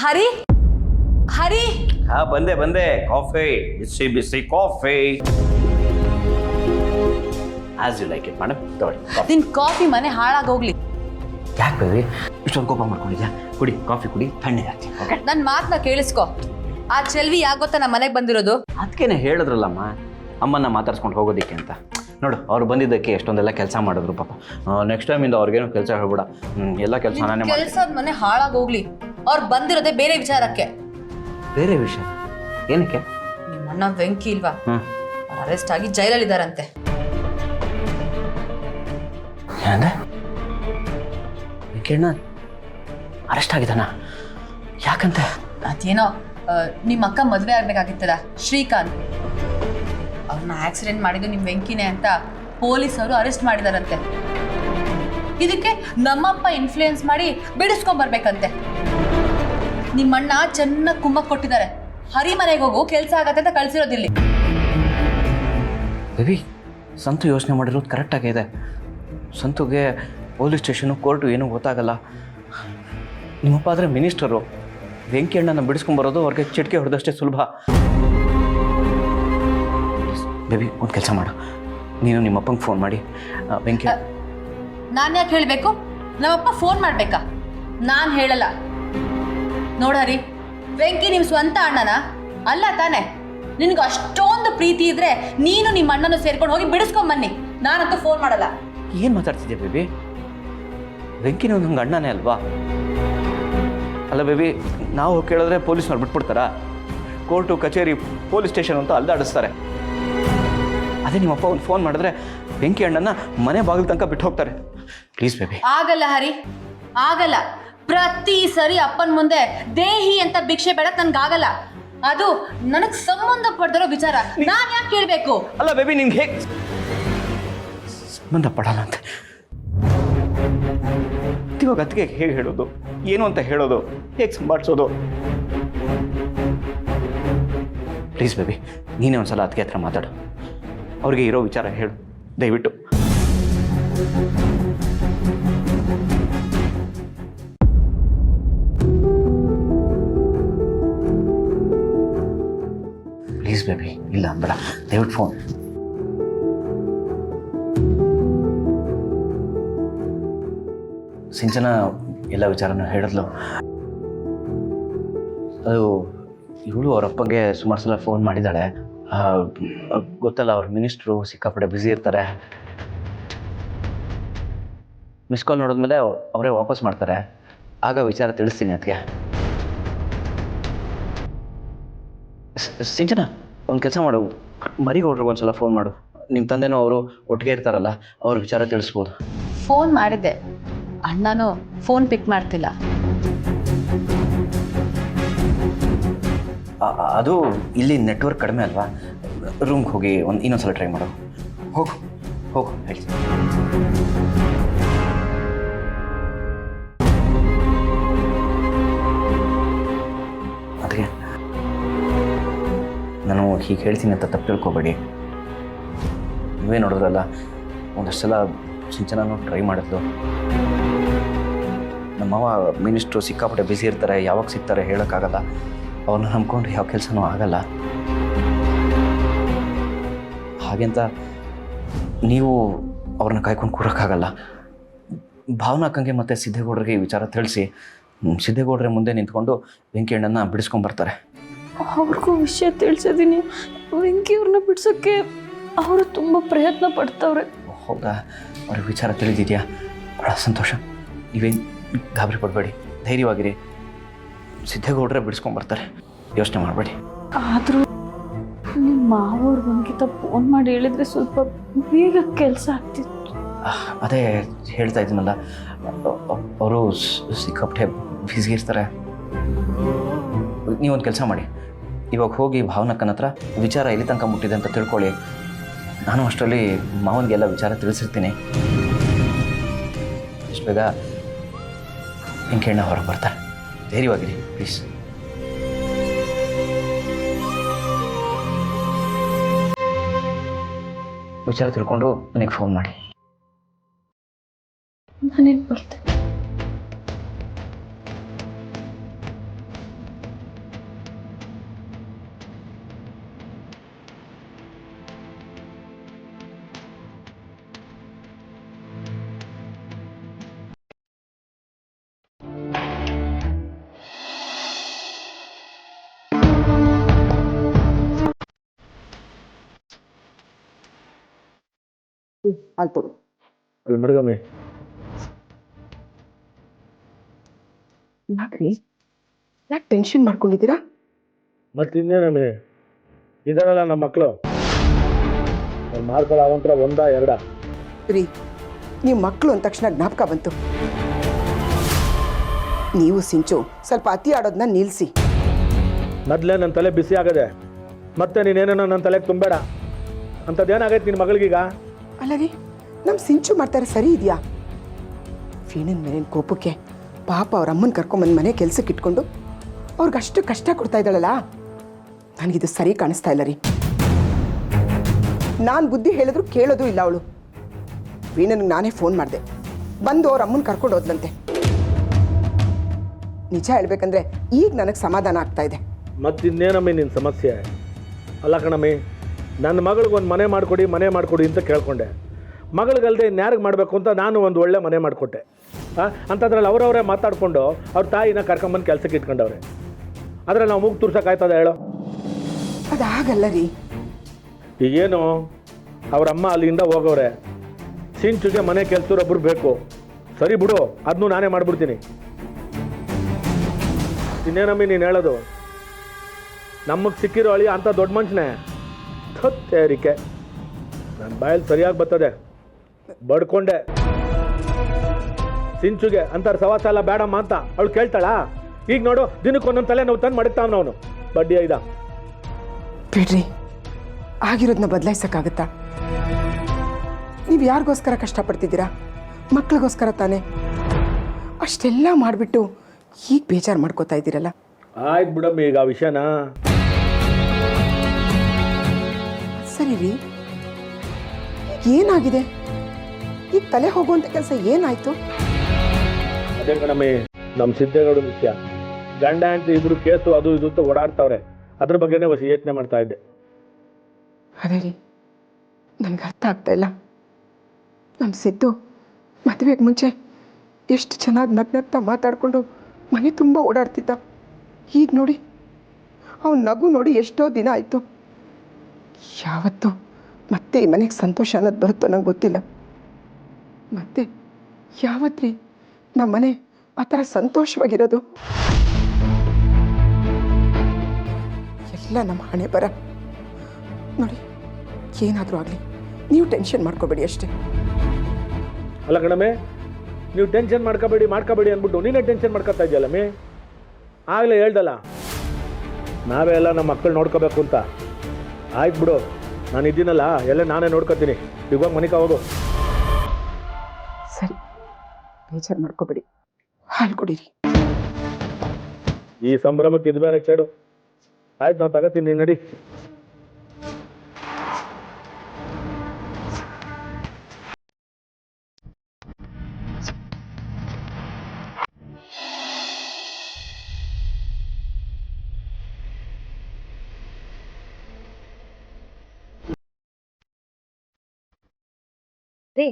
ಹರಿ ಹರಿ ಹಾ ಬಂದೆ ಕಾಫಿ ಬಿಸಿ ಬಿಸಿ coffee as you like it madam ತಗೊಳ್ಳಿ ನಿನ್ ಕಾಫಿ ಮನೆ ಹಾಳಾಗೋಗ್ಲಿ. ಯಾಕೆ ಬೇಬಿ ಇಷ್ಟೊಂದು ಕೋಪ ಮಾಡ್ಕೊಂಡಿದ್ಯಾ? ಕುಡಿ ಕಾಫಿ ಕುಡಿ, ತಣ್ಣಗೆ ಹಾಕಿ. ಓಕೆ ನನ್ ಮಾತನ್ನ ಕೇಳಿಸ್ಕೊ. ಆ ಚೆಲ್ವಿ ಯಾಕೆ ಗೊತ್ತಾ ನಮ್ಮ ಮನೆಗೆ ಬಂದಿರೋದು? ಅದಕ್ಕೇನೆ ಹೇಳಿದ್ರಲ್ಲಮ್ಮ ಅಮ್ಮನ್ನ ಮಾತಾಡ್ಸ್ಕೊಂಡು ಹೋಗೋದಿಕ್ಕೆ ಅಂತ. ನೋಡು ಅವ್ರು ಬಂದಿದ್ದಕ್ಕೆ ಎಷ್ಟೊಂದೆಲ್ಲ ಕೆಲಸ ಮಾಡಿದ್ರು ಪಾಪ. ನೆಕ್ಸ್ಟ್ ಟೈಮಿಂದ ಅವ್ರಿಗೇನು ಕೆಲಸ ಹೇಳ್ಬೇಡ. ಎಲ್ಲ ಕೆಲಸ ನಾನೇ ಮಾಡಿ. ಕೆಲ್ಸದ ಮನೆ ಹಾಳಾಗೋಗ್ಲಿ. ಅವ್ರು ಬಂದಿರೋದೇ ಬೇರೆ ವಿಚಾರಕ್ಕೆ. ಬೇರೆ ವಿಷಯ ಏನಕ್ಕೆ? ನಿಮ್ಮ ಅಣ್ಣ ವೆಂಕಿ ಇಲ್ವಾ, ಅರೆಸ್ಟ್ ಆಗಿ ಜೈಲಲ್ಲಿ ಇದಾರಂತೆ. ಏನಂದ್ರೆ ವೆಂಕಣ್ಣ ಅರೆಸ್ಟ್ ಆಗಿದ್ದಾನ? ಯಾಕಂತೆ? ಅದೇನೋ ನಿಮ್ಮ ಅಕ್ಕ ಮದುವೆ ಆಗ್ಬೇಕಾಗಿತ್ತಲ್ಲ ಶ್ರೀಕಾಂತ್, ಅವ್ರನ್ನ ಆಕ್ಸಿಡೆಂಟ್ ಮಾಡಿದ್ದು ನಿಮ್ ವೆಂಕಿನೇ ಅಂತ ಪೊಲೀಸರು ಅರೆಸ್ಟ್ ಮಾಡಿದಾರಂತೆ. ಇದಕ್ಕೆ ನಮ್ಮಪ್ಪ ಇನ್ಫ್ಲೂಯೆನ್ಸ್ ಮಾಡಿ ಬಿಡಿಸ್ಕೊಂಡ್ ಬರ್ಬೇಕಂತೆ. ನಿಮ್ಮಣ್ಣ ಚೆನ್ನಾಗಿ ಕುಮ್ಮಕ್ ಕೊಟ್ಟಿದ್ದಾರೆ. ಹರಿ ಮನೆಗೆ ಹೋಗು, ಕೆಲಸ ಆಗತ್ತೆ ಅಂತ ಕಳ್ಸಿರೋದಿಲ್ಲಿ. ಬೇಬಿ ಸಂತು ಯೋಚನೆ ಮಾಡಿರೋದು ಕರೆಕ್ಟ್ ಆಗಿದೆ. ಸಂತುಗೆ ಪೊಲೀಸ್ ಸ್ಟೇಷನು ಕೋರ್ಟು ಏನೂ ಗೊತ್ತಾಗಲ್ಲ. ನಿಮ್ಮಪ್ಪ ಆದರೆ ಮಿನಿಸ್ಟರು. ವೆಂಕಿ ಅಣ್ಣನ ಬಿಡಿಸ್ಕೊಂಬರೋದು ಅವ್ರಿಗೆ ಚಿಟಿಕೆ ಹೊಡೆದಷ್ಟೇ ಸುಲಭ. ಬೇಬಿ ಒಂದು ಕೆಲಸ ಮಾಡು, ನೀನು ನಿಮ್ಮಪ್ಪಂಗೆ ಫೋನ್ ಮಾಡಿ ವೆಂಕಿ. ನಾನು ಯಾಕೆ ಹೇಳಬೇಕು? ನಮ್ಮಪ್ಪ ಫೋನ್ ಮಾಡ್ಬೇಕಾ? ನಾನು ಹೇಳಲ್ಲ. ನೋಡರಿ, ವೆಂಕಿ ನಿಮ್ಮ ಸ್ವಂತ ಅಣ್ಣನ ಅಲ್ಲ ತಾನೆ? ನಿನ್ಗೆ ಅಷ್ಟೊಂದು ಪ್ರೀತಿ ಇದ್ರೆ ನೀನು ನಿಮ್ಮ ಅಣ್ಣನ ಸೇರ್ಕೊಂಡು ಹೋಗಿ ಬಿಡಿಸ್ಕೊಂಡ್ ಬನ್ನಿ. ನಾನಂತೂ ಫೋನ್ ಮಾಡಲ್ಲ. ಏನು ಮಾತಾಡ್ತಿದ್ಯಾ ಬೇಬಿ? ವೆಂಕಿನ ನಂಗೆ ಅಣ್ಣನೇ ಅಲ್ವಾ? ಅಲ್ಲ ಬೇಬಿ, ನಾವು ಕೇಳಿದ್ರೆ ಪೊಲೀಸ್ನವ್ರು ಬಿಟ್ಬಿಡ್ತಾರಾ? ಕೋರ್ಟು ಕಚೇರಿ ಪೊಲೀಸ್ ಸ್ಟೇಷನ್ ಅಂತ ಅಲ್ದಾಡಿಸ್ತಾರೆ. ಅದೇ ನಿಮ್ಮಪ್ಪ ಒಂದು ಫೋನ್ ಮಾಡಿದ್ರೆ ವೆಂಕಿ ಅಣ್ಣನ ಮನೆ ಬಾಗಿಲು ತನಕ ಬಿಟ್ಟು ಹೋಗ್ತಾರೆ. Please baby. ಆಗಲ್ಲ ಹರಿ, ಆಗಲ್ಲ. ಪ್ರತಿ ಸರಿ ಅಪ್ಪನ ಮುಂದೆ ದೇಹಿ ಅಂತ ಭಿಕ್ಷೆ ಬೇಡಕ್ ನನ್ಗಾಗಲ್ಲ. ಅದು ನನಗ್ ಸಂಬಂಧ ಪಡ್ದಿರೋ ವಿಚಾರ. ನಾನ್ ಯಾಕೆ ಕೇಳ್ಬೇಕು? ಅಲ್ಲ ಬೇಬಿ, ನಿನ್ಗೆ ಹೇಗೆ ಸಂಬಂಧ ಪಡಲ್ಲ ಅಂತ ಇವಾಗ ಅದಕ್ಕೆ ಹೇಗೆ ಹೇಳೋದು? ಏನು ಅಂತ ಹೇಳೋದು? ಹೇಗೆ ಸಂಭಾಳಿಸೋದು? ಪ್ಲೀಸ್ ಬೇಬಿ, ನೀನೇ ಒಂದ್ಸಲ ಅದಕ್ಕೆ ಹತ್ರ ಮಾತಾಡು. ಅವ್ರಿಗೆ ಇರೋ ವಿಚಾರ ಹೇಳು ದಯವಿಟ್ಟು. ಪ್ಲೀಸ್ ಬೇಬಿ, ಇಲ್ಲ ಬೇಡ, ದಯವಿಟ್ಟು ಫೋನ್. ಸಿಂಚನ ಎಲ್ಲ ವಿಚಾರನೂ ಹೇಳಿದ್ಲು. ಅದು ಇವಳು ಅವರಪ್ಪಗೆ ಸುಮಾರು ಸಲ ಫೋನ್ ಮಾಡಿದ್ದಾಳೆ. ಗೊತ್ತಲ್ಲ, ಅವ್ರ ಮಿನಿಸ್ಟ್ರು ಸಿಕ್ಕಾಪಟ್ಟೆ ಬ್ಯುಸಿ ಇರ್ತಾರೆ. ಮಿಸ್ ಕಾಲ್ ನೋಡಿದ್ಮೇಲೆ ಅವರೇ ವಾಪಸ್ ಮಾಡ್ತಾರೆ. ಆಗ ವಿಚಾರ ತಿಳಿಸ್ತೀನಿ ಅದಕ್ಕೆ. ಸಿಂಚನ ಒಂದು ಕೆಲಸ ಮಾಡು, ಮರಿಗೌಡ್ರಿಗೆ ಒಂದ್ಸಲ ಫೋನ್ ಮಾಡು. ನಿಮ್ಮ ತಂದೆನೂ ಅವರು ಒಟ್ಟಿಗೆ ಇರ್ತಾರಲ್ಲ, ಅವ್ರ ವಿಚಾರ ತಿಳಿಸ್ಬೋದು. ಫೋನ್ ಮಾಡಿದ್ದೆ, ಅಣ್ಣನೂ ಫೋನ್ ಪಿಕ್ ಮಾಡ್ತಿಲ್ಲ. ಅದು ಇಲ್ಲಿ ನೆಟ್ವರ್ಕ್ ಕಡಿಮೆ ಅಲ್ವಾ? ರೂಮ್ಗೆ ಹೋಗಿ ಇನ್ನೊಂದ್ಸಲ ಟ್ರೈ ಮಾಡು. ಹೋಗು ಹೋಗು ಹೇಳ್ತೀನಿ. ಅದಕ್ಕೆ ನಾನು ಹೀಗೆ ಹೇಳ್ತೀನಿ ಅಂತ ತಪ್ಪು ತಿಳ್ಕೊಬೇಡಿ. ನೀವೇ ನೋಡಿದ್ರಲ್ಲ, ಒಂದಷ್ಟು ಸಲ ಸಿಂಚನೂ ಟ್ರೈ ಮಾಡಿದ್ಲು. ನಮ್ಮವ್ವ ಮಿನಿಸ್ಟ್ರು ಸಿಕ್ಕಾಪಟ್ಟೆ ಬ್ಯುಸಿ ಇರ್ತಾರೆ, ಯಾವಾಗ ಸಿಗ್ತಾರೆ ಹೇಳೋಕ್ಕಾಗಲ್ಲ. ಅವ್ರನ್ನ ನಂಬ್ಕೊಂಡು ಯಾವ ಕೆಲಸನೂ ಆಗಲ್ಲ. ಹಾಗೆಂತ ನೀವು ಅವ್ರನ್ನ ಕಾಯ್ಕೊಂಡು ಕೂರೋಕ್ಕಾಗಲ್ಲ. ಭಾವನಾಕ್ಕಂಗೆ ಮತ್ತು ಸಿದ್ದೇಗೌಡರಿಗೆ ಈ ವಿಚಾರ ತಿಳಿಸಿ, ಸಿದ್ದೇಗೌಡರ ಮುಂದೆ ನಿಂತ್ಕೊಂಡು ವೆಂಕಿ ಅಣ್ಣನ ಬಿಡಿಸ್ಕೊಂಬರ್ತಾರೆ. ಅವ್ರಿಗೂ ವಿಷಯ ತಿಳಿಸಿದ್ದೀನಿ. ವೆಂಕಿಯವ್ರನ್ನ ಬಿಡ್ಸೋಕ್ಕೆ ಅವರು ತುಂಬ ಪ್ರಯತ್ನ ಪಡ್ತವ್ರೆ. ಹೌದಾ? ಅವ್ರಿಗೆ ವಿಚಾರ ತಿಳಿದಿದೆಯಾ? ಭಾಳ ಸಂತೋಷ. ನೀವೇನು ಗಾಬರಿ ಪಡಬೇಡಿ, ಧೈರ್ಯವಾಗಿರಿ. ಸಿದ್ದೇಗೌಡರೇ ಬಿಡಿಸ್ಕೊಂಬರ್ತಾರೆ, ಯೋಚನೆ ಮಾಡಬೇಡಿ. ಆದರೂ ನಿಮ್ಮ ಮಾವವ್ರ ಬಂಕಿತ ಫೋನ್ ಮಾಡಿ ಹೇಳಿದರೆ ಸ್ವಲ್ಪ ಬೇಗ ಕೆಲಸ ಆಗ್ತಿತ್ತು. ಅದೇ ಹೇಳ್ತಾ ಇದ್ದೀನಲ್ಲ, ಅವರು ಸಿಕ್ಕಾಪಟ್ಟೆ ಬ್ಯುಸಿ ಇರ್ತಾರೆ. ನೀವೊಂದು ಕೆಲಸ ಮಾಡಿ, ಇವಾಗ ಹೋಗಿ ಭಾವನಕ್ಕನ ಹತ್ರ ವಿಚಾರ ಎಲ್ಲಿ ತನಕ ಮುಟ್ಟಿದೆ ಅಂತ ತಿಳ್ಕೊಳ್ಳಿ. ನಾನು ಅಷ್ಟರಲ್ಲಿ ಮಾವನಿಗೆಲ್ಲ ವಿಚಾರ ತಿಳಿಸಿರ್ತೀನಿ. ಇಷ್ಟು ಬೇಗ ವೆಂಕಣ್ಣ ಹೊರಗೆ ಬರ್ತಾರೆ. ಧೈರ್ಯವಾಗಿರಿ ಪ್ಲೀಸ್. ವಿಚಾರ ತಿಳ್ಕೊಂಡು ನನಗೆ ಫೋನ್ ಮಾಡಿ. ನಾನೇನು ಬರ್ತೇನೆ. ಆಯ್ತು. ಅಲ್ಲಿ ಮಡಗಮ್ಮಿ. ಯಾಕ್ರಿ ಯಾಕೆ ಟೆನ್ಷನ್ ಮಾಡ್ಕೊಂಡಿದ್ದೀರಾ? ಮತ್ತೆ ಇನ್ನೇನಮ್ಮಿ, ಇದಾರಲ್ಲ ನಮ್ಮ ಮಕ್ಕಳು, ಮಾರ್ಕಲ್ ಅವಂತರ ಒಂದ ಎರಡ. ರೀ, ನೀವು ಮಕ್ಕಳು ಅಂದ ತಕ್ಷಣ ಜ್ಞಾಪಕ ಬಂತು. ನೀವು ಸಿಂಚು ಸ್ವಲ್ಪ ಅತಿ ಆಡೋದನ್ನ ನಿಲ್ಲಿಸಿ. ಮೊದಲೇ ನನ್ನ ತಲೆ ಬಿಸಿ ಆಗದೆ, ಮತ್ತೆ ನೀನೇನೋ ನನ್ನ ತಲೆಗೆ ತುಂಬಬೇಡ. ಅಂಥದ್ದೇನಾಗೈತೆ ನಿನ್ನ ಮಗಳಿಗೀಗ? ಅಲ್ಲ ರೀ, ನಮ್ಮ ಸಿಂಚು ಮಾಡ್ತಾರೆ ಸರಿ ಇದೆಯಾ? ಫೀಣನ್ ಮೇಲಿನ ಕೋಪಕ್ಕೆ ಪಾಪ ಅವ್ರ ಅಮ್ಮನ ಕರ್ಕೊಂಬಂದು ಮನೆ ಕೆಲ್ಸಕ್ಕೆ ಇಟ್ಕೊಂಡು ಅವ್ರಿಗಷ್ಟು ಕಷ್ಟ ಕೊಡ್ತಾ ಇದ್ದಾಳಲ್ಲ, ನನಗಿದು ಸರಿ ಕಾಣಿಸ್ತಾ ಇಲ್ಲ ರೀ. ನಾನು ಬುದ್ಧಿ ಹೇಳಿದ್ರು ಕೇಳೋದು ಇಲ್ಲ ಅವಳು. ವೀಣನ್ಗೆ ನಾನೇ ಫೋನ್ ಮಾಡಿದೆ, ಬಂದು ಅವ್ರ ಅಮ್ಮನ ಕರ್ಕೊಂಡು ಹೋದ್ಲಂತೆ. ನಿಜ ಹೇಳ್ಬೇಕಂದ್ರೆ ಈಗ ನನಗೆ ಸಮಾಧಾನ ಆಗ್ತಾ ಇದೆ. ಮತ್ತಿನ್ನೇನಮ್ಮಿ ನಿನ್ನ ಸಮಸ್ಯೆ? ಅಲ್ಲ ಕಣಮ್ಮಿ, ನನ್ನ ಮಗಳಿಗೊಂದು ಮನೆ ಮಾಡಿಕೊಡಿ ಅಂತ ಕೇಳ್ಕೊಂಡೆ. ಮಗಳಿಗಲ್ದೆ ಇನ್ಯಾರಿಗೆ ಮಾಡಬೇಕು ಅಂತ ನಾನು ಒಂದು ಒಳ್ಳೆ ಮನೆ ಮಾಡಿಕೊಟ್ಟೆ. ಅಂಥದ್ರಲ್ಲಿ ಅವರವರೇ ಮಾತಾಡಿಕೊಂಡು ಅವ್ರ ತಾಯಿನ ಕರ್ಕೊಂಬಂದು ಕೆಲಸಕ್ಕೆ ಇಟ್ಕೊಂಡವ್ರೆ. ಆದರೆ ನಾವು ಮೂಗು ತುರ್ಸೋಕ್ಕಾಯ್ತದ ಹೇಳೋ? ಅದಾಗಲ್ಲ ರೀ. ಈಗೇನು ಅವ್ರ ಅಮ್ಮ ಅಲ್ಲಿಂದ ಹೋಗೋರೆ, ಸಿಂಚುಗೆ ಮನೆ ಕೆಲಸದೊಬ್ಬರು ಬೇಕು. ಸರಿ ಬಿಡು, ಅದನ್ನೂ ನಾನೇ ಮಾಡಿಬಿಡ್ತೀನಿ. ಇನ್ನೇನಮ್ಮಿ ನೀನು ಹೇಳೋದು? ನಮಗೆ ಸಿಕ್ಕಿರೋ ಅಳಿ ಅಂಥ ದೊಡ್ಡ ಮನುಷ್ಯನೇ ತೇರಿಕೆ. ನನ್ನ ಬಾಯಲ್ಲಿ ಸರಿಯಾಗಿ ಬರ್ತದೆ, ಬಡ್ಕೊಂಡೆ. ಸಿಂಚುಗೆ ಅಂತಾರೆ ಸವಾಸ ಎಲ್ಲ ಬೇಡಮ್ಮ ಅಂತ ಅವಳು ಕೇಳ್ತಾಳಾ? ಈಗ ನೋಡು, ದಿನಕ್ಕೆ ಒಂದೊಂದು ತಲೆ ನಾವು ತಂದು ಮಡಗ್ತಾವ್ ಅವನು ಬಡ್ಡಿ ಐದ. ಬಿಡ್ರಿ, ಆಗಿರೋದನ್ನ ಬದಲಾಯಿಸೋಕ್ಕಾಗತ್ತಾ? ನೀವು ಯಾರಿಗೋಸ್ಕರ ಕಷ್ಟಪಡ್ತಿದ್ದೀರಾ? ಮಕ್ಳಿಗೋಸ್ಕರ ತಾನೇ. ಅಷ್ಟೆಲ್ಲ ಮಾಡಿಬಿಟ್ಟು ಈಗ ಬೇಜಾರು ಮಾಡ್ಕೋತಾ ಇದ್ದೀರಲ್ಲ. ಆಯ್ತು ಬಿಡಮ್ಮಿ, ಈಗ ಆ ವಿಷಯನ ಸರಿ ರೀ, ಏನಾಗಿದೆ? ಈಗ ತಲೆ ಹೋಗುವಂಥ ಕೆಲಸ ಏನಾಯ್ತು? ಅದೇ ಕಣಮ್ಮಿ, ನಮ್ಮ ಸಿದ್ದೇಗೌಡ ವಿಷಯ. ಗಂಡ ಅಂತ ಇಬ್ರು ಕೇಸು ಅದು ಇದು ಅಂತ ಓಡಾಡ್ತಾವ್ರೆ. ಅದ್ರ ಬಗ್ಗೆನೇ ಹೊಸ ಯೋಚನೆ ಮಾಡ್ತಾ ಇದ್ದೆ. ಅದೇ ರೀ, ನನಗೆ ಅರ್ಥ ಆಗ್ತಾ ಇಲ್ಲ. ನಮ್ಮ ಸಿದ್ದು ಮದುವೆಗೆ ಮುಂಚೆ ಎಷ್ಟು ಚೆನ್ನಾಗಿ ನಗ್ನಗ್ತಾ ಮಾತಾಡಿಕೊಂಡು ಮನೆ ತುಂಬ ಓಡಾಡ್ತಿದ್ದ. ಈಗ ನೋಡಿ, ಅವನ ನಗು ನೋಡಿ ಎಷ್ಟೋ ದಿನ ಆಯಿತು. ಯಾವತ್ತೂ ಮತ್ತೆ ಈ ಮನೆಗೆ ಸಂತೋಷ ಅನ್ನೋದು ಬರುತ್ತೋ ನಂಗೆ ಗೊತ್ತಿಲ್ಲ. ಮತ್ತೆ ಯಾವತ್ತ್ರಿ ನಮ್ಮ ಮನೆ ಆ ಥರ ಸಂತೋಷವಾಗಿರೋದು? ಎಲ್ಲ ನಮ್ಮ ಹಣೆ ಬರ. ನೋಡಿ, ಏನಾದರೂ ಆಗಲಿ ನೀವು ಟೆನ್ಷನ್ ಮಾಡ್ಕೋಬೇಡಿ ಅಷ್ಟೇ. ಅಲ್ಲ ಕಣಮ್ಮೆ, ನೀವು ಟೆನ್ಷನ್ ಮಾಡ್ಕೋಬೇಡಿ ಅಂದ್ಬಿಟ್ಟು ನೀನೇ ಟೆನ್ಷನ್ ಮಾಡ್ಕೊತಾ ಇದೆಯಲ್ಲಮ್ಮಿ. ಆಗಲೇ ಹೇಳ್ದಲ್ಲ, ನಾವೇ ಎಲ್ಲ ನಮ್ಮ ಮಕ್ಕಳು ನೋಡ್ಕೋಬೇಕು ಅಂತ. ಆಯ್ತು ಬಿಡು, ನಾನು ಇದ್ದೀನಲ್ಲ, ಎಲ್ಲ ನಾನೇ ನೋಡ್ಕೊತೀನಿ. ಇವಾಗ ಮನಿಕ ಹೋಗು. ಸರಿ, ಬೇಜಾರು ಮಾಡ್ಕೋಬೇಡಿ, ಹಾಲು ಕುಡೀರಿ. ಈ ಸಂಭ್ರಮಕ್ಕೆ ಇದು ಬೇರೆ ಸೈಡು. ಆಯ್ತು, ನಾನು ತಗೋತೀನಿ, ನೀನು ನಡಿ. ರೀ,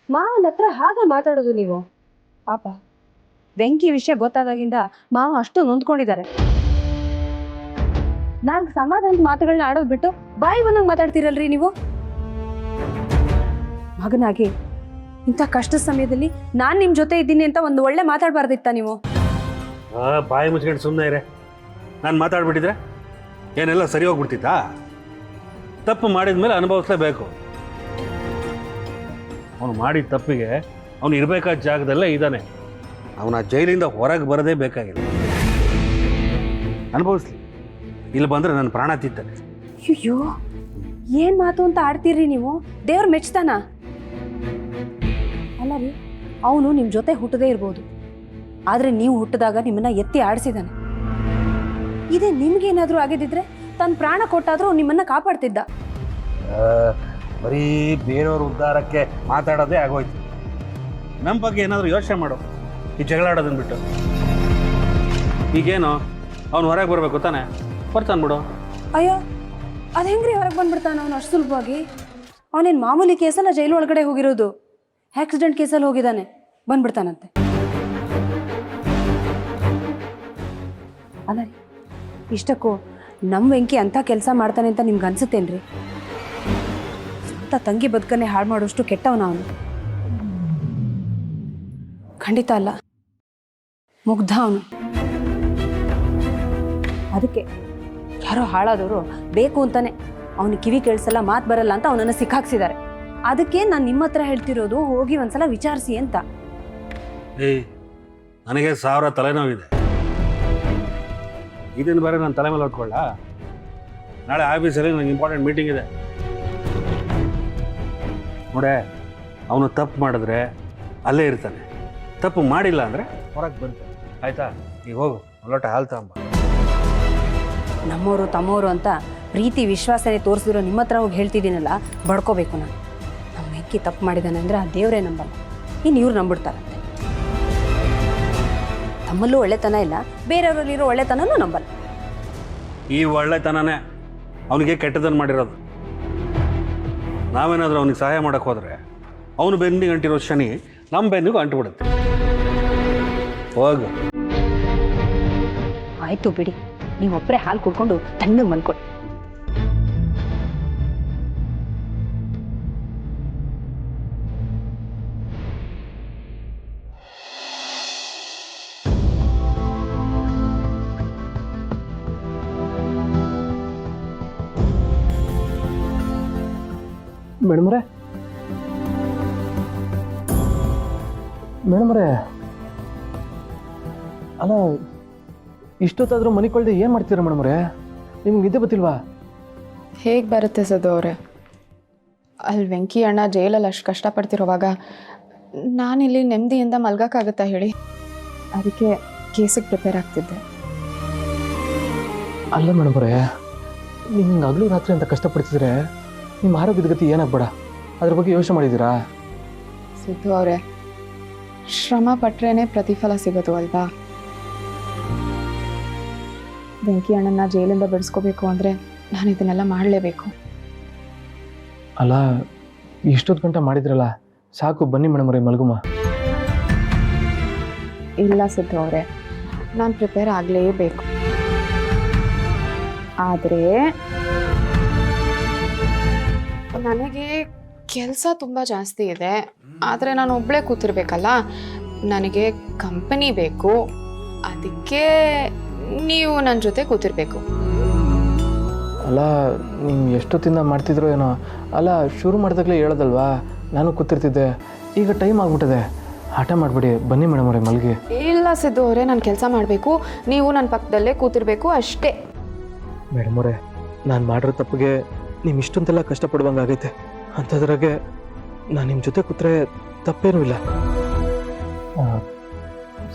ಮಾವನ ಹತ್ರ ಹಾಗ ಮಾತಾಡೋದು ನೀವು? ಪಾಪ ಬೆಂಕಿ ವಿಷಯ ಗೊತ್ತಾದಾಗಿಂದ ಮಾವ ಅಷ್ಟು ನೊಂದ್ಕೊಂಡಿದ್ದಾರೆ. ನಾನ್ ಸಮಾಧಾನದ ಮಾತುಗಳನ್ನ ಆಡೋದು ಬಿಟ್ಟು ಬಾಯಿ ಬಂದಂಗೆ ಮಾತಾಡ್ತೀರಲ್ರಿ ನೀವು. ಮಗನಾಗಿ ಇಂಥ ಕಷ್ಟ ಸಮಯದಲ್ಲಿ ನಾನ್ ನಿಮ್ ಜೊತೆ ಇದ್ದೀನಿ ಅಂತ ಒಂದು ಒಳ್ಳೆ ಮಾತಾಡ್ಬಾರ್ದಿತ್ತ ನೀವು? ಬಾಯಿ ಮುಚ್ಕೊಂಡು ಸುಮ್ಮನೆ ಇರೆ. ನಾನು ಮಾತಾಡ್ಬಿಟ್ಟಿದ್ರೆ ಏನೆಲ್ಲ ಸರಿ ಹೋಗ್ಬಿಡ್ತಿತ್ತಾ? ತಪ್ಪು ಮಾಡಿದ ಮೇಲೆ ಅನುಭವಿಸ್ಲೇಬೇಕು. ಅವನು ಮಾಡಿದ ತಪ್ಪಿಗೆ ಅವನು ಇರಬೇಕಾದ ಜಾಗದಲ್ಲೇ ಇದ್ದಾನೆ. ಅವನ ಜೈಲಿಂದ ಹೊರಗೆ ಬರೋದೇ ಬೇಕಾಗಿದೆ. ಅನುಭವಿಸ್ಲಿ, ಇಲ್ಲಿ ಬಂದರೆ ನನ್ನ ಪ್ರಾಣ ತಿಂತಾನೆ. ಅಯ್ಯೋ, ಏನ್ ಮಾತು ಅಂತ ಆಡ್ತೀರಿ ನೀವು? ದೇವ್ರ ಮೆಚ್ತಾನ? ಅಲ್ಲ ರೀ, ಅವನು ನಿಮ್ಮ ಜೊತೆ ಹುಟ್ಟದೇ ಇರ್ಬೋದು, ಆದ್ರೆ ನೀವು ಹುಟ್ಟಿದಾಗ ನಿಮ್ಮನ್ನ ಎತ್ತಿ ಆಡಿಸಿದಾನೆ. ಇದೇ ನಿಮ್ಗೇನಾದ್ರೂ ಆಗಿದ್ದಿದ್ರೆ ತನ್ನ ಪ್ರಾಣ ಕೊಟ್ಟಾದ್ರೂ ನಿಮ್ಮನ್ನ ಕಾಪಾಡ್ತಿದ್ದ. ಬರೀ ಬೇರೆಯವ್ರ ಉದ್ಧಾರಕ್ಕೆ ಮಾತಾಡೋದೇ ಆಗೋಯ್ತು. ನಮ್ಮ ಬಗ್ಗೆ ಏನಾದರೂ ಯೋಚನೆ ಮಾಡು, ಈ ಜಗಳಾಡೋದನ್ನ ಬಿಟ್ಟು. ಈಗೇನು ಅವ್ನು ಹೊರಗೆ ಬರಬೇಕು ತಾನೆ, ಬರ್ತಾನೆ ಬಿಡು. ಅಯ್ಯೋ, ಅದು ಹೆಂಗ್ರಿ ಹೊರಗೆ ಬಂದ್ಬಿಡ್ತಾನ ಅವನು ಅಷ್ಟು ಸುಲಭವಾಗಿ? ಅವನೇನು ಮಾಮೂಲಿ ಕೇಸಲ್ಲ ಜೈಲು ಒಳಗಡೆ ಹೋಗಿರೋದು, ಆಕ್ಸಿಡೆಂಟ್ ಕೇಸಲ್ಲಿ ಹೋಗಿದ್ದಾನೆ, ಬಂದ್ಬಿಡ್ತಾನಂತೆ. ಅಲ್ಲ ರೀ, ಇಷ್ಟಕ್ಕೂ ನಮ್ಮ ವೆಂಕಿ ಅಂಥ ಕೆಲಸ ಮಾಡ್ತಾನೆ ಅಂತ ನಿಮ್ಗೆ ಅನ್ಸುತ್ತೇನ್ರಿ? ಸ್ವಂತ ತಂಗಿ ಬದುಕನ್ನೇ ಹಾಳು ಮಾಡೋಷ್ಟು ಕೆಟ್ಟವನ ಅವನು. ಖಂಡಿತ ಅಲ್ಲ, ಮುಗ್ಧ ಅವನು. ಅದಕ್ಕೆ ಯಾರೋ ಹಾಳಾದವರು ಬೇಕು ಅಂತಾನೆ ಅವನು ಕಿವಿ ಕೇಳಿಸಲ್ಲ, ಮಾತು ಬರಲ್ಲ ಅಂತ ಅವನನ್ನು ಸಿಕ್ಕಾಕ್ಸಿದ್ದಾರೆ. ಅದಕ್ಕೆ ನಾನು ನಿಮ್ಮ ಹತ್ರ ಹೇಳ್ತಿರೋದು, ಹೋಗಿ ಒಂದ್ಸಲ ವಿಚಾರಿಸಿ ಅಂತ. ಏಯ್, ನನಗೆ 1000 ತಲೆನೋವಿದೆ. ಇದನ್ನು ಬೇರೆ ನಾನು ತಲೆ ಮೇಲೆ ಹೊತ್ಕೊಳ್ಳ. ನಾಳೆ ಆಫೀಸಲ್ಲಿ ನನಗೆ ಇಂಪಾರ್ಟೆಂಟ್ ಮೀಟಿಂಗ್ ಇದೆ. ನೋಡೆ, ಅವನು ತಪ್ಪು ಮಾಡಿದ್ರೆ ಅಲ್ಲೇ ಇರ್ತಾನೆ, ತಪ್ಪು ಮಾಡಿಲ್ಲ ಅಂದರೆ ಹೊರಗೆ ಬರ್ತಾನೆ. ಆಯಿತಾ? ಈಗ ಹೋಗು, ಲೋಟ ಹಾಲು ತಗೊಂಬ. ನಮ್ಮವರು ತಮ್ಮವರು ಅಂತ ಪ್ರೀತಿ ವಿಶ್ವಾಸನೆ ತೋರಿಸಿರೋ ನಿಮ್ಮ ಹತ್ರ ಹೋಗಿ ಹೇಳ್ತಿದ್ದೀನಲ್ಲ, ಬಡ್ಕೋಬೇಕು ನಾನು. ನಮ್ಮ ವೆಂಕಿ ತಪ್ಪು ಮಾಡಿದ್ದಾನೆ ಅಂದರೆ ಆ ದೇವರೇ ನಂಬಲ್ಲ, ಇನ್ನು ಇವ್ರು ನಂಬಿಡ್ತಾರಂತೆ. ತಮ್ಮಲ್ಲೂ ಒಳ್ಳೆತನ ಇಲ್ಲ, ಬೇರೆಯವರಲ್ಲಿರೋ ಒಳ್ಳೆತನನೂ ನಂಬಲ್ಲ. ಈ ಒಳ್ಳೆತನನೇ ಅವನಿಗೆ ಕೆಟ್ಟದನ್ನು ಮಾಡಿರೋದು. ನಾವೇನಾದರೂ ಅವನಿಗೆ ಸಹಾಯ ಮಾಡೋಕ್ಕೆ ಹೋದರೆ ಅವನು ಬೆನ್ನಿಗೆ ಅಂಟಿರೋ ಶನಿ ನಮ್ಮ ಬೆನ್ನಿಗೂ ಅಂಟುಬಿಡುತ್ತೆ. ಹೋಗು. ಆಯಿತು ಬಿಡಿ, ನೀವೊಬ್ಬರೇ ಹಾಲು ಕುಡ್ಕೊಂಡು ತಣ್ಣಗೆ ಮಲ್ಕೊಳ್ಳಿ. ಮೇಡಮ್ರೆ, ಅಲ್ಲ ಇಷ್ಟೊತ್ತಾದರೂ ಮನೆ ಕೊಳ್ದೆ ಏನು ಮಾಡ್ತೀರಾ ಮೇಡಮ್ರೆ? ನಿಮ್ಗೆ ನಿದ್ದೆ ಗೊತ್ತಿಲ್ವಾ? ಹೇಗೆ ಬರುತ್ತೆ ಸದು ಅವರೇ? ಅಲ್ಲಿ ವೆಂಕಿ ಅಣ್ಣ ಜೈಲಲ್ಲಿ ಅಷ್ಟು ಕಷ್ಟಪಡ್ತಿರೋವಾಗ ನಾನಿಲ್ಲಿ ನೆಮ್ಮದಿಯಿಂದ ಮಲ್ಗೋಕ್ಕಾಗತ್ತಾ ಹೇಳಿ? ಅದಕ್ಕೆ ಕೇಸಿಗೆ ಪ್ರಿಪೇರ್ ಆಗ್ತಿದ್ದೆ. ಅಲ್ಲ ಮೇಡಮ್ರೆ, ನೀವು ಹಿಂಗೆ ಹಗಲು ರಾತ್ರಿ ಅಂತ ಕಷ್ಟಪಡ್ತಿದ್ರೆ ನಿಮ್ಮ ಆರೋಗ್ಯದ ಗತಿ ಏನಾಗ್ಬೇಡ, ಅದ್ರ ಬಗ್ಗೆ ಯೋಚನೆ ಮಾಡಿದ್ದೀರಾ? ಸಿದ್ದು ಅವರೇ, ಶ್ರಮ ಪಟ್ರೇನೆ ಪ್ರತಿಫಲ ಸಿಗೋದು ಅಲ್ವಾ? ವೆಂಕಿ ಅಣ್ಣನ ಜೈಲಿಂದ ಬಿಡಿಸ್ಕೋಬೇಕು ಅಂದರೆ ನಾನು ಇದನ್ನೆಲ್ಲ ಮಾಡಲೇಬೇಕು. ಅಲ್ಲ ಇಷ್ಟೊತ್ತು ಗಂಟೆ ಮಾಡಿದ್ರಲ್ಲ, ಸಾಕು, ಬನ್ನಿ ಮೇಡಮ್ರೆ ಮಲ್ಗುಮ. ಇಲ್ಲ ಸಿದ್ದು ಅವರೇ, ನಾನು ಪ್ರಿಪೇರ್ ಆಗಲೇಬೇಕು. ಆದರೆ ನನಗೆ ಕೆಲಸ ತುಂಬ ಜಾಸ್ತಿ ಇದೆ. ಆದರೆ ನಾನು ಒಬ್ಬಳೇ ಕೂತಿರ್ಬೇಕಲ್ಲ, ನನಗೆ ಕಂಪನಿ ಬೇಕು. ಅದಕ್ಕೆ ನೀವು ನನ್ನ ಜೊತೆ ಕೂತಿರ್ಬೇಕು. ಅಲ್ಲ ನೀವು ಎಷ್ಟೊತ್ತಿಂದ ಮಾಡ್ತಿದ್ರೋ ಏನೋ. ಅಲ್ಲ ಶುರು ಮಾಡಿದಾಗಲೇ ಹೇಳೋದಲ್ವಾ, ನಾನು ಕೂತಿರ್ತಿದ್ದೆ. ಈಗ ಟೈಮ್ ಆಗ್ಬಿಟ್ಟಿದೆ, ಆಟ ಮಾಡಬೇಡಿ, ಬನ್ನಿ ಮೇಡಮ್ರೆ ಮಲ್ಗಿ. ಇಲ್ಲ ಸಿದ್ದು ಅವರೇ, ನಾನು ಕೆಲಸ ಮಾಡಬೇಕು, ನೀವು ನನ್ನ ಪಕ್ಕದಲ್ಲೇ ಕೂತಿರ್ಬೇಕು ಅಷ್ಟೇ. ಮೇಡಮ್ರೆ, ನಾನು ಮಾಡಿರೋ ತಪ್ಪಿಗೆ ನೀವು ಇಷ್ಟೊಂದೆಲ್ಲ ಕಷ್ಟಪಡುವಂಗಾಗೈತೆ. ಅಂಥದ್ರಾಗೆ ನಾನು ನಿಮ್ಮ ಜೊತೆ ಕೂತ್ರೆ ತಪ್ಪೇನೂ ಇಲ್ಲ.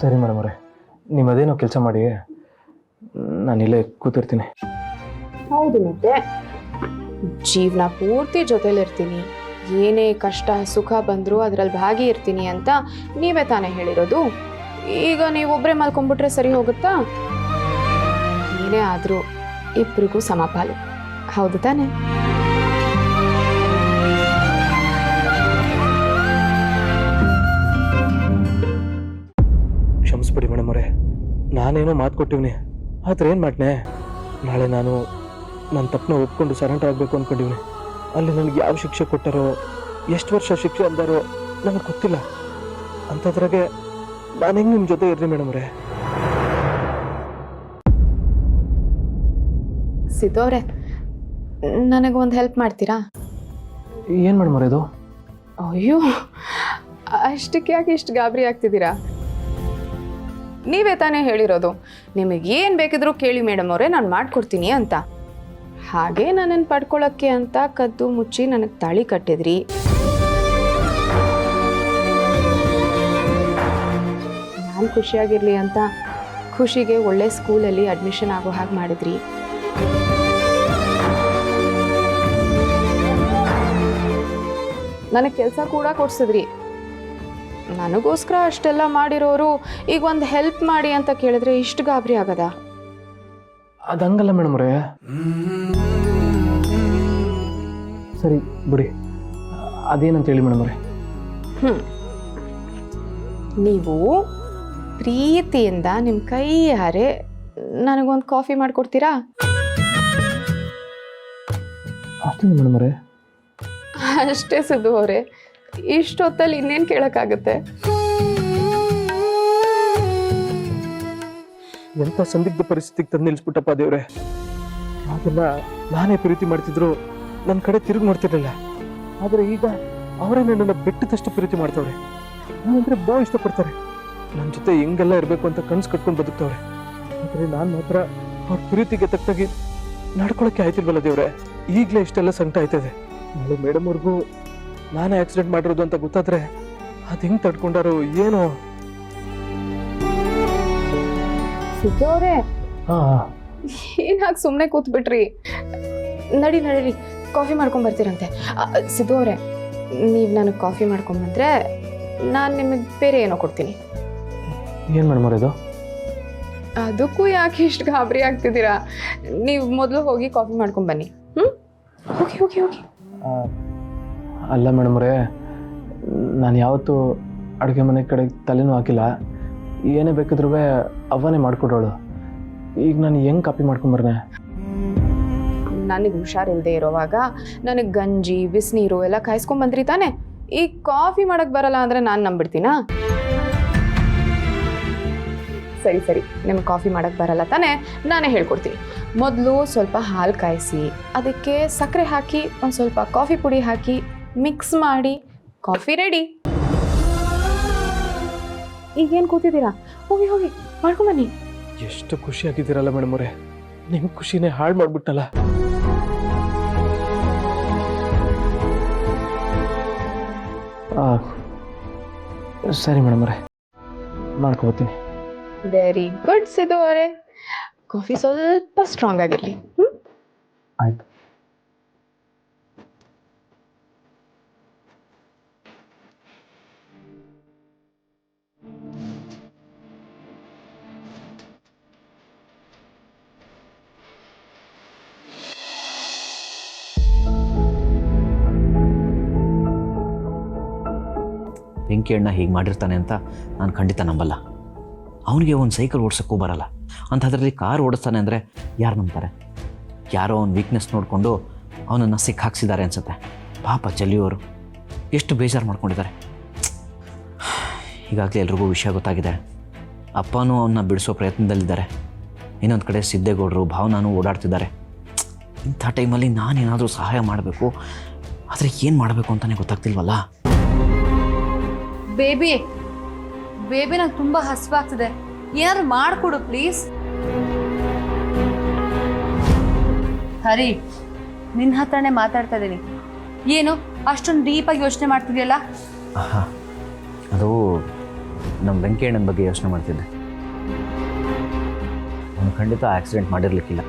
ಸರಿ ಮೇಡಮ್ರೆ, ನೀವು ಅದೇನೋ ಕೆಲಸ ಮಾಡಿ, ನಾನಿಲ್ಲೇ ಕೂತಿರ್ತೀನಿ. ಹೌದು, ಮತ್ತೆ ಜೀವನ ಪೂರ್ತಿ ಜೊತೆಲಿರ್ತೀನಿ, ಏನೇ ಕಷ್ಟ ಸುಖ ಬಂದರೂ ಅದರಲ್ಲಿ ಭಾಗಿರ್ತೀನಿ ಅಂತ ನೀವೇ ತಾನೇ ಹೇಳಿರೋದು. ಈಗ ನೀವೊಬ್ಬರೇ ಮಲ್ಕೊಂಡ್ಬಿಟ್ರೆ ಸರಿ ಹೋಗುತ್ತಾ? ಏನೇ ಆದರೂ ಇಬ್ಬರಿಗೂ ಸಮಪಾಲು, ಹೌದು ತಾನೆ? ಕ್ಷಮಿಸ್ಬಿಡಿ ಮೇಡಮ್ರೆ, ನಾನೇನೋ ಮಾತು ಕೊಟ್ಟಿವ್ನಿ, ಆದ್ರೆ ಏನು ಮಾಡ್ನೆ? ನಾಳೆ ನಾನು ನನ್ನ ತಪ್ಪನ್ನ ಒಪ್ಕೊಂಡು ಸರೆಂಡರ್ ಆಗಬೇಕು ಅಂದ್ಕೊಂಡಿವ್ನಿ. ಅಲ್ಲಿ ನನಗೆ ಯಾವ ಶಿಕ್ಷೆ ಕೊಟ್ಟಾರೋ, ಎಷ್ಟು ವರ್ಷ ಶಿಕ್ಷೆ ಅಂದಾರೋ ನನಗೆ ಗೊತ್ತಿಲ್ಲ. ಅಂಥದ್ರಾಗೆ ನಾನು ಹೆಂಗೆ ನಿಮ್ಮ ಜೊತೆ ಇರ್ರಿ ಮೇಡಮ್ರೆ? ಸಿದ್ದು ಅವರೇ, ನನಗೊಂದು ಹೆಲ್ಪ್ ಮಾಡ್ತೀರಾ? ಏನು ಮೇಡಮ್ರೆ ಇದು? ಅಯ್ಯೋ, ಅಷ್ಟಕ್ಕೆ ಯಾಕೆ ಇಷ್ಟು ಗಾಬರಿ ಆಗ್ತಿದ್ದೀರಾ? ನೀವೇ ತಾನೇ ಹೇಳಿರೋದು, ನಿಮಗೇನು ಬೇಕಿದ್ರೂ ಕೇಳಿ ಮೇಡಮ್ ಅವರೇ, ನಾನು ಮಾಡಿಕೊಡ್ತೀನಿ ಅಂತ. ಹಾಗೆ ನನ್ನನ್ನು ಪಡ್ಕೊಳ್ಳೋಕ್ಕೆ ಅಂತ ಕದ್ದು ಮುಚ್ಚಿ ನನಗೆ ತಾಳಿ ಕಟ್ಟಿದ್ರಿ. ನಾನು ಖುಷಿಯಾಗಿರಲಿ ಅಂತ ಖುಷಿಗೆ ಒಳ್ಳೆ ಸ್ಕೂಲಲ್ಲಿ ಅಡ್ಮಿಷನ್ ಆಗೋ ಹಾಗೆ ಮಾಡಿದ್ರಿ. ನನಗೆ ಕೆಲಸ ಕೂಡ ಕೊಡ್ಸಿದ್ರಿ. ನನಗೋಸ್ಕರ ಅಷ್ಟೆಲ್ಲ ಮಾಡಿರೋರು ಈಗ ಒಂದು ಹೆಲ್ಪ್ ಮಾಡಿ ಅಂತ ಕೇಳಿದ್ರೆ ಇಷ್ಟು ಗಾಬರಿ ಆಗದ? ಅದು ಹಂಗಲ್ಲ ಮೇಡಮ್ರೆ. ಸರಿ ಬಿಡಿ, ಅದೇನಂತ ಹೇಳಿ ಮೇಡಮ್ರೆ. ನೀವು ಪ್ರೀತಿಯಿಂದ ನಿಮ್ಮ ಕೈಯಾರೆ ನನಗೊಂದು ಕಾಫಿ ಮಾಡಿಕೊಡ್ತೀರಾ? ಅಷ್ಟೇ ಮೇಡಮ್ರೆ. ಅಷ್ಟೇ ಸಿದ್ದು ಅವರೇ, ಇಷ್ಟೊತ್ತಲ್ಲಿ ಇನ್ನೇನು ಕೇಳೋಕ್ಕಾಗುತ್ತೆ? ಎಂಥ ಸಂದಿಗ್ಧ ಪರಿಸ್ಥಿತಿಗೆ ತಂದು ನಿಲ್ಲಿಸ್ಬಿಟ್ಟಪ್ಪ ದೇವ್ರೆ. ಆಗೆಲ್ಲ ನಾನೇ ಪ್ರೀತಿ ಮಾಡ್ತಿದ್ರು, ನನ್ನ ಕಡೆ ತಿರುಗಿ ನೋಡ್ತಿರ್ಲಿಲ್ಲ. ಆದರೆ ಈಗ ಅವರೇ ನನ್ನನ್ನು ಬೆಟ್ಟದಷ್ಟು ಪ್ರೀತಿ ಮಾಡ್ತವ್ರೆ. ನಾನಂದ್ರೆ ಬಹು ಇಷ್ಟಪಡ್ತಾರೆ. ನನ್ನ ಜೊತೆ ಹೆಂಗೆಲ್ಲ ಇರಬೇಕು ಅಂತ ಕನ್ಸು ಕಟ್ಕೊಂಡು ಬದುಕ್ತವ್ರೆ. ಆದರೆ ನಾನು ಮಾತ್ರ ಅವ್ರ ಪ್ರೀತಿಗೆ ತಕ್ಕಾಗಿ ನಡ್ಕೊಳಕ್ಕೆ ಆಯ್ತಿಲ್ವಲ್ಲ ದೇವ್ರೆ. ಈಗಲೇ ಇಷ್ಟೆಲ್ಲ ಸಂಕಟ ಆಯ್ತದೆ. ನಾಳೆ ಮೇಡಮ್ ಅವ್ರಿಗೂ ನಾನೇ ಆಕ್ಸಿಡೆಂಟ್ ಮಾಡಿರೋದು ಅಂತ ಗೊತ್ತಾದ್ರೆ ಅದು ಹೆಂಗೆ ತಡ್ಕೊಂಡಾರೋ ಏನೋ. ಸಿದ್ದು ಅವರೇ, ಹಾಂ, ಏನಾಗಿ ಸುಮ್ಮನೆ ಕೂತ್ಬಿಟ್ರಿ? ನಡೀರಿ, ಕಾಫಿ ಮಾಡ್ಕೊಂಡ್ ಬರ್ತೀರಂತೆ. ಸಿದ್ದು ಅವರೇ, ನೀವು ನನಗೆ ಕಾಫಿ ಮಾಡ್ಕೊಂಬಂದ್ರೆ ನಾನು ನಿಮಗೆ ಬೇರೆ ಏನೋ ಕೊಡ್ತೀನಿ. ಏನು ಮೇಡಮ್ ಇದು? ಅದಕ್ಕೂ ಯಾಕೆ ಇಷ್ಟು ಗಾಬರಿ ಆಗ್ತಿದ್ದೀರಾ? ನೀವು ಮೊದಲು ಹೋಗಿ ಕಾಫಿ ಮಾಡ್ಕೊಂಡ್ ಬನ್ನಿ. ಹೋಗಿ. ಅಲ್ಲ ಮೇಡಮ್ ಅವರೇ, ನಾನು ಯಾವತ್ತೂ ಅಡುಗೆ ಮನೆ ಕಡೆ ತಲೆನೂ ಹಾಕಿಲ್ಲ. ಏನೇ ಬೇಕಿದ್ರೂ ಅವನೇ ಮಾಡಿಕೊಡೋಳು. ಈಗ ನಾನು ಹೆಂಗೆ ಕಾಪಿ ಮಾಡ್ಕೊಂಬರ್ನೆ? ನನಗೆ ಹುಷಾರಿಲ್ಲದೆ ಇರೋವಾಗ ನನಗೆ ಗಂಜಿ ಬಿಸಿನೀರು ಎಲ್ಲ ಕಾಯಿಸ್ಕೊಂಬಂದ್ರಿ ತಾನೆ. ಈಗ ಕಾಫಿ ಮಾಡಕ್ ಬರಲ್ಲ ಅಂದ್ರೆ ನಾನು ನಂಬಿಡ್ತೀನಾ? ಸರಿ, ನಿಮ್ಗೆ ಕಾಫಿ ಮಾಡಕ್ ಬರಲ್ಲ ತಾನೆ, ನಾನೇ ಹೇಳ್ಕೊಡ್ತೀನಿ. ಮೊದಲು ಸ್ವಲ್ಪ ಹಾಲು ಕಾಯಿಸಿ, ಅದಕ್ಕೆ ಸಕ್ಕರೆ ಹಾಕಿ ಒಂದು ಸ್ವಲ್ಪ ಕಾಫಿ ಪುಡಿ ಹಾಕಿ ಮಿಕ್ಸ್ ಮಾಡಿ ಕಾಫಿ ರೆಡಿ. ಈಗೇನು ಕೂತಿದ್ದೀರಾ? ಹೋಗಿ ಮಾಡ್ಕೊಂಬನ್ನಿ. ಎಷ್ಟು ಖುಷಿಯಾಗಿದ್ದೀರಲ್ಲ ಮೇಡಮ್ ಅವರೇ. ನಿಮ್ಮ ಖುಷಿನೇ ಹಾಳು ಮಾಡಿಬಿಟ್ಟಲ್ಲ. ಸರಿ ಮೇಡಮ್ ಅವರೇ, ಮಾಡ್ಕೊಬತ್ತೀನಿ. ವೆರಿ ಗುಡ್ ಸಿದ್ದು ಅವರೇ. ಕಾಫಿ ಸ್ವಲ್ಪ ಸ್ಟ್ರಾಂಗ್ ಆಗಿರಲಿ. ಆಯ್ತು. ಬೆಂಕಿ ಅಣ್ಣ ಹೀಗೆ ಮಾಡಿರ್ತಾನೆ ಅಂತ ನಾನು ಖಂಡಿತ ನಂಬಲ್ಲ. ಅವನಿಗೆ ಒಂದು ಸೈಕಲ್ ಓಡಿಸೋಕ್ಕೂ ಬರಲ್ಲ, ಅಂಥದ್ರಲ್ಲಿ ಕಾರ್ ಓಡಿಸ್ತಾನೆ ಅಂದರೆ ಯಾರು ನಂಬ್ತಾರೆ? ಯಾರೋ ಅವ್ನ ವೀಕ್ನೆಸ್ ನೋಡಿಕೊಂಡು ಅವನನ್ನು ಸಿಕ್ಕಾಕ್ಸಿದ್ದಾರೆ ಅನ್ಸುತ್ತೆ. ಪಾಪ ಚಲಿಯೋರು ಎಷ್ಟು ಬೇಜಾರು ಮಾಡ್ಕೊಂಡಿದ್ದಾರೆ. ಈಗಾಗಲೇ ಎಲ್ರಿಗೂ ವಿಷಯ ಗೊತ್ತಾಗಿದೆ. ಅಪ್ಪನೂ ಅವನ್ನ ಬಿಡಿಸೋ ಪ್ರಯತ್ನದಲ್ಲಿದ್ದಾರೆ. ಇನ್ನೊಂದು ಕಡೆ ಸಿದ್ದೇಗೌಡರು ಭಾವನಾನು ಓಡಾಡ್ತಿದ್ದಾರೆ. ಇಂಥ ಟೈಮಲ್ಲಿ ನಾನೇನಾದರೂ ಸಹಾಯ ಮಾಡಬೇಕು, ಆದರೆ ಏನು ಮಾಡಬೇಕು ಅಂತಲೇ ಗೊತ್ತಾಗ್ತಿಲ್ವಲ್ಲ. ಬೇಬಿ ನಂಗೆ ತುಂಬ ಹಸಿವಾಗ್ತಿದೆ, ಏನಾದ್ರು ಮಾಡಿಕೊಡು ಪ್ಲೀಸ್. ಹರಿ, ನಿನ್ನ ಹತ್ರನೇ ಮಾತಾಡ್ತಾ ಇದ್ದೀನಿ. ಏನು ಅಷ್ಟೊಂದು ಡೀಪಾಗಿ ಯೋಚನೆ ಮಾಡ್ತಿದೆಯಲ್ಲ? ಅದು ನಮ್ಮ ವೆಂಕಣ್ಣನ ಬಗ್ಗೆ ಯೋಚನೆ ಮಾಡ್ತಿದ್ದೆ. ಅವನು ಖಂಡಿತ ಆಕ್ಸಿಡೆಂಟ್ ಮಾಡಿರ್ಲಿಕ್ಕಿಲ್ಲ.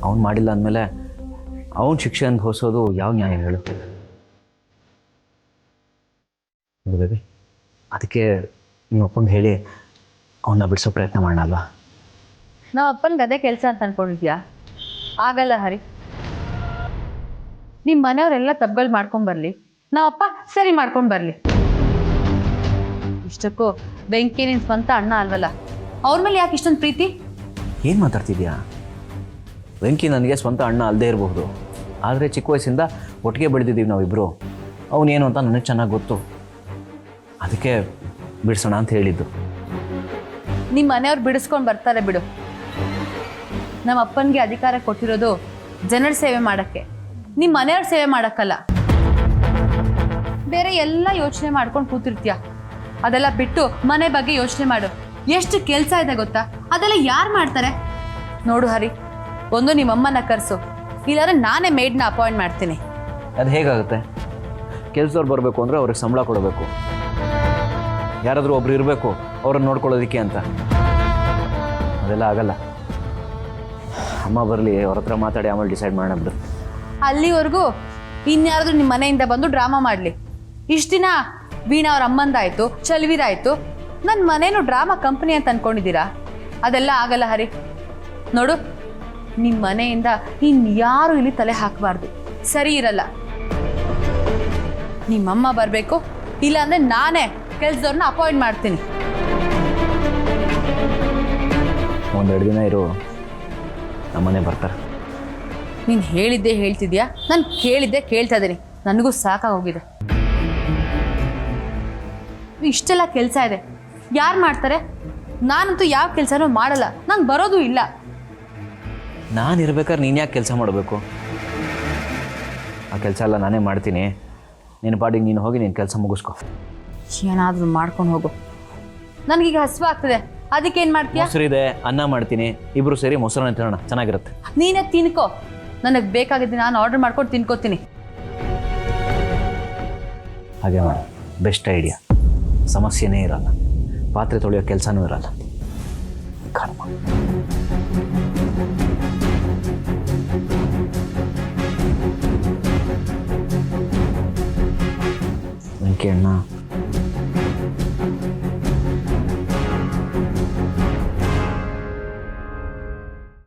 ಅವನು ಮಾಡಿಲ್ಲ ಅಂದಮೇಲೆ ಅವನ ಶಿಕ್ಷೆ ಅನುಭವಿಸೋದು ಯಾವ ನ್ಯಾಯ ಹೇಳು? ಬೇಬಿ, ಅದಕ್ಕೆ ನಿಮ್ಮ ಅಪ್ಪಂಗೆ ಹೇಳಿ ಅವನ್ನ ಬಿಡಿಸೋ ಪ್ರಯತ್ನ ಮಾಡೋಣ ಅಲ್ವಾ? ನಮ್ಮ ಅಪ್ಪನಿಗೆ ಅದೇ ಕೆಲಸ ಅಂತ ಅನ್ಕೊಂಡಿದ್ಯಾ? ಆಗಲ್ಲ ಹರಿ. ನಿಮ್ಮ ಮನೆಯವರೆಲ್ಲ ತಪ್ಪುಗಳು ಮಾಡ್ಕೊಂಡು ಬರಲಿ, ನಾವಪ್ಪ ಸರಿ ಮಾಡ್ಕೊಂಡು ಬರಲಿ. ಇಷ್ಟಕ್ಕೂ ಬೆಂಕಿ ನಿನ್ನ ಸ್ವಂತ ಅಣ್ಣ ಅಲ್ವಲ್ಲ, ಅವ್ರ ಮೇಲೆ ಯಾಕೆ ಇಷ್ಟೊಂದು ಪ್ರೀತಿ? ಏನು ಮಾತಾಡ್ತಿದ್ಯಾ? ವೆಂಕಿ ನನಗೆ ಸ್ವಂತ ಅಣ್ಣ ಅಲ್ಲದೆ ಇರಬಹುದು, ಆದರೆ ಚಿಕ್ಕ ವಯಸ್ಸಿಂದ ಒಟ್ಟಿಗೆ ಬೆಳೆದಿದ್ದೀವಿ ನಾವಿಬ್ಬರು. ಅವನೇನು ಅಂತ ನನಗೆ ಚೆನ್ನಾಗಿ ಗೊತ್ತು. ಅದಕ್ಕೆ ಬಿಡಿಸೋಣ ಅಂತ ಹೇಳಿದ್ದು. ನಿಮ್ಮ ಮನೆಯವ್ರು ಬಿಡಿಸ್ಕೊಂಡು ಬರ್ತಾರೆ ಬಿಡು. ನಮ್ಮ ಅಪ್ಪನಿಗೆ ಅಧಿಕಾರ ಕೊಟ್ಟಿರೋದು ಜನರ ಸೇವೆ ಮಾಡೋಕ್ಕೆ, ನಿಮ್ಮ ಮನೆಯವ್ರ ಸೇವೆ ಮಾಡೋಕ್ಕಲ್ಲ. ಬೇರೆ ಎಲ್ಲ ಯೋಚನೆ ಮಾಡ್ಕೊಂಡು ಕೂತಿರ್ತೀಯ. ಅದೆಲ್ಲ ಬಿಟ್ಟು ಮನೆ ಬಗ್ಗೆ ಯೋಚನೆ ಮಾಡು. ಎಷ್ಟು ಕೆಲಸ ಇದೆ ಗೊತ್ತಾ? ಅದೆಲ್ಲ ಯಾರು ಮಾಡ್ತಾರೆ? ನೋಡು ಹರಿ, ಒಂದು ನಿಮ್ಮಮ್ಮನ ಕರೆಸು, ಇಲ್ಲಾಂದ್ರೆ ನಾನೇ ಮೇಡ್ನ ಅಪಾಯಿಂಟ್ ಮಾಡ್ತೀನಿ. ಅದು ಹೇಗಾಗುತ್ತೆ? ಕೆಲಸದವ್ರು ಬರಬೇಕು ಅಂದರೆ ಅವ್ರಿಗೆ ಸಂಬಳ ಕೊಡಬೇಕು, ಯಾರಾದರೂ ಒಬ್ರು ಇರಬೇಕು ಅವ್ರನ್ನ ನೋಡ್ಕೊಳ್ಳೋದಕ್ಕೆ ಅಂತ. ಅದೆಲ್ಲ ಆಗಲ್ಲ. ಅಮ್ಮ ಬರಲಿ, ಅವ್ರ ಹತ್ರ ಮಾತಾಡಿ ಆಮೇಲೆ ಡಿಸೈಡ್ ಮಾಡೋಣ ಬಿಡು. ಅಲ್ಲಿವರೆಗೂ ಇನ್ಯಾರಾದ್ರೂ ನಿಮ್ಮ ಮನೆಯಿಂದ ಬಂದು ಡ್ರಾಮಾ ಮಾಡಲಿ. ಇಷ್ಟು ದಿನ ವೀಣಾ ಅವ್ರ ಅಮ್ಮಂದಾಯ್ತು, ಚಲ್ವಿದಾಯ್ತು, ನನ್ನ ಮನೇನು ಡ್ರಾಮಾ ಕಂಪನಿ ಅಂತ ಅನ್ಕೊಂಡಿದ್ದೀರಾ? ಅದೆಲ್ಲ ಆಗಲ್ಲ ಹರಿ. ನೋಡು, ನಿಮ್ಮ ಮನೆಯಿಂದ ಇನ್ಯಾರು ಇಲ್ಲಿ ತಲೆ ಹಾಕಬಾರ್ದು, ಸರಿ ಇರಲ್ಲ. ನಿಮ್ಮಮ್ಮ ಬರಬೇಕು, ಇಲ್ಲಾಂದ್ರೆ ನಾನೇ ಕೆಲಸದವ್ರನ್ನ ಅಪಾಯಿಂಟ್ ಮಾಡ್ತೀನಿ. ಒಂದೆರಡು ದಿನ ಇರು, ನಮ್ಮನೆ ಬರ್ತಾರೆ. ನೀನು ಹೇಳಿದ್ದೆ ಹೇಳ್ತಿದ್ಯಾ, ನಾನು ಕೇಳಿದ್ದೆ ಕೇಳ್ತಾ ಇದ್ದೀನಿ. ನನಗೂ ಸಾಕಾಗೋಗಿದೆ. ಇಷ್ಟೆಲ್ಲ ಕೆಲಸ ಇದೆ, ಯಾರು ಮಾಡ್ತಾರೆ? ನಾನಂತೂ ಯಾವ ಕೆಲಸನೂ ಮಾಡಲ್ಲ, ನಂಗೆ ಬರೋದು ಇಲ್ಲ. ನಾನು ಇರ್ಬೇಕಾದ್ರೆ ನೀನು ಯಾಕೆ ಕೆಲಸ ಮಾಡಬೇಕು? ಆ ಕೆಲಸ ಎಲ್ಲ ನಾನೇ ಮಾಡ್ತೀನಿ. ನಿನ್ನ ಪಾಡಿಗೆ ನೀನು ಹೋಗಿ ನಿನ್ನ ಕೆಲಸ ಮುಗಿಸ್ಕೊ. ಏನಾದರೂ ಮಾಡ್ಕೊಂಡು ಹೋಗು. ನನಗೀಗ ಹಸಿವು ಆಗ್ತದೆ, ಅದಕ್ಕೆ ಏನು ಮಾಡ್ತೀಯಾ? ಮೊಸರಿದೆ, ಅನ್ನ ಮಾಡ್ತೀನಿ, ಇಬ್ಬರು ಸೇರಿ ಮೊಸರನ್ನ ತಿನ್ನೋಣ, ಚೆನ್ನಾಗಿರುತ್ತೆ. ನೀನೇ ತಿನ್ಕೋ, ನನಗೆ ಬೇಕಾಗಿದ್ದು ನಾನು ಆರ್ಡರ್ ಮಾಡ್ಕೊಂಡು ತಿನ್ಕೋತೀನಿ. ಹಾಗೆ ಮಾಡಿ, ಬೆಸ್ಟ್ ಐಡಿಯಾ. ಸಮಸ್ಯೆನೇ ಇರಲ್ಲ, ಪಾತ್ರೆ ತೊಳೆಯೋ ಕೆಲಸನೂ ಇರಲ್ಲ. ಕರ್ಮ. ವೆಂಕಿ ಅಣ್ಣ